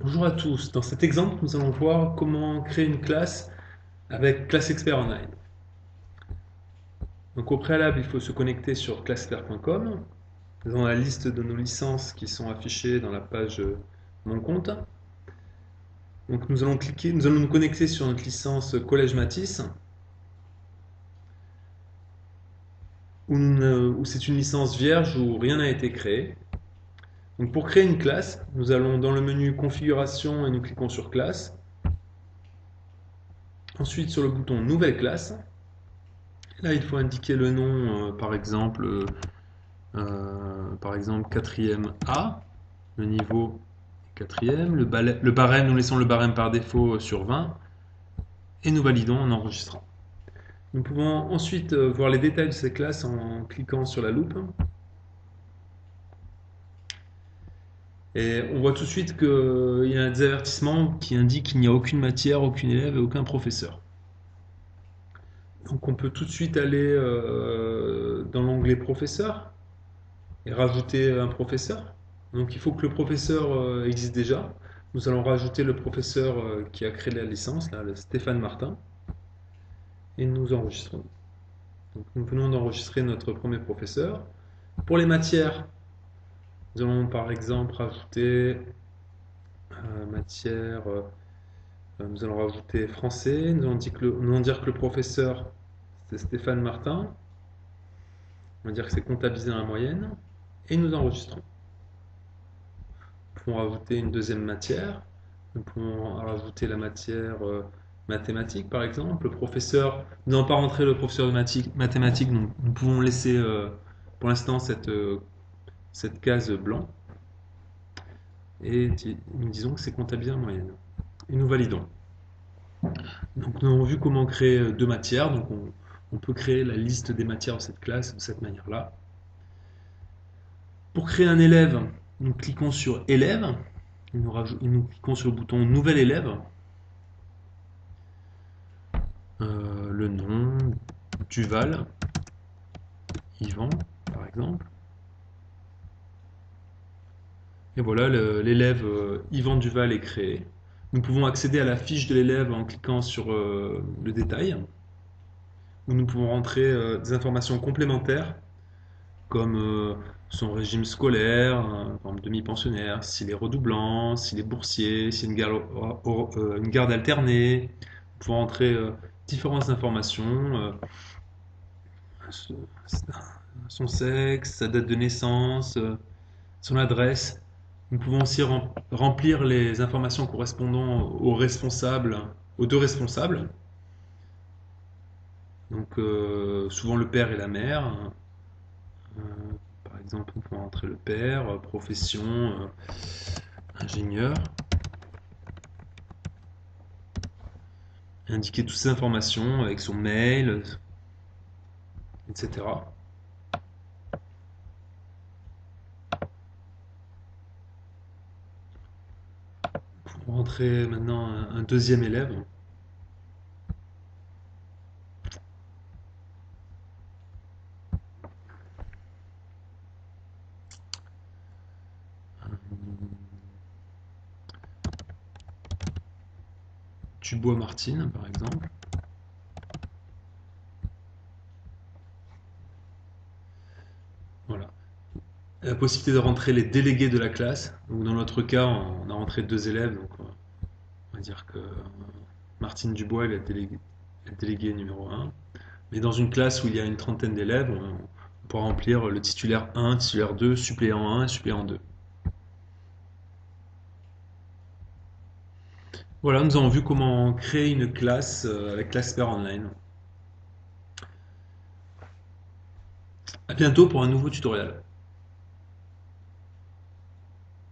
Bonjour à tous. Dans cet exemple, nous allons voir comment créer une classe avec Class Expert Online. Donc au préalable, il faut se connecter sur classexpert.com. Nous avons la liste de nos licences qui sont affichées dans la page Mon compte. Donc nous allons nous connecter sur notre licence Collège Matisse, où c'est une licence vierge où rien n'a été créé. Donc pour créer une classe, nous allons dans le menu Configuration et nous cliquons sur Classe. Ensuite sur le bouton Nouvelle classe. Là, il faut indiquer le nom, par exemple 4e A, le niveau est 4e, le barème, nous laissons le barème par défaut sur 20, et nous validons en enregistrant. Nous pouvons ensuite voir les détails de ces classes en cliquant sur la loupe. Et on voit tout de suite qu'il y a des avertissements qui indiquent qu'il n'y a aucune matière, aucun élève et aucun professeur. Donc on peut tout de suite aller dans l'onglet professeur et rajouter un professeur. Donc il faut que le professeur existe déjà. Nous allons rajouter le professeur qui a créé la licence, là, le Stéphane Martin, et nous enregistrons. Donc nous venons d'enregistrer notre premier professeur. Pour les matières, nous allons par exemple rajouter nous allons rajouter français, nous allons dire que le professeur c'est Stéphane Martin, on va dire que c'est comptabilisé dans la moyenne, et nous enregistrons. Nous pouvons rajouter une deuxième matière, nous pouvons rajouter la matière mathématiques par exemple. Le professeur, nous n'allons pas rentrer le professeur de mathématiques, donc nous pouvons laisser pour l'instant cette case blanc. Et nous disons que c'est comptabilisé en moyenne. Et nous validons. Donc nous avons vu comment créer deux matières, donc on peut créer la liste des matières de cette classe de cette manière-là. Pour créer un élève, nous cliquons sur élève, et nous cliquons sur le bouton nouvel élève. Le nom, Duval, Yvan, par exemple. Et voilà, l'élève Yvan Duval est créé. Nous pouvons accéder à la fiche de l'élève en cliquant sur le détail, où nous pouvons rentrer des informations complémentaires, comme son régime scolaire, demi-pensionnaire, s'il est redoublant, s'il est boursier, s'il y a une garde alternée. Nous pouvons rentrer différentes informations, son sexe, sa date de naissance, son adresse. Nous pouvons aussi remplir les informations correspondant aux deux responsables. Donc souvent le père et la mère. Euh, Par exemple, on peut rentrer le père, profession, ingénieur. Indiquer toutes ces informations avec son mail, etc. Pour rentrer maintenant un deuxième élève. Dubois Martine, par exemple. Voilà. La possibilité de rentrer les délégués de la classe. Donc dans notre cas, on a rentré deux élèves, donc on va dire que Martine Dubois est la déléguée numéro 1. Mais dans une classe où il y a une trentaine d'élèves, on peut remplir le titulaire 1, titulaire 2, suppléant 1 et suppléant 2. Voilà, nous avons vu comment créer une classe avec Classpair Online. À bientôt pour un nouveau tutoriel.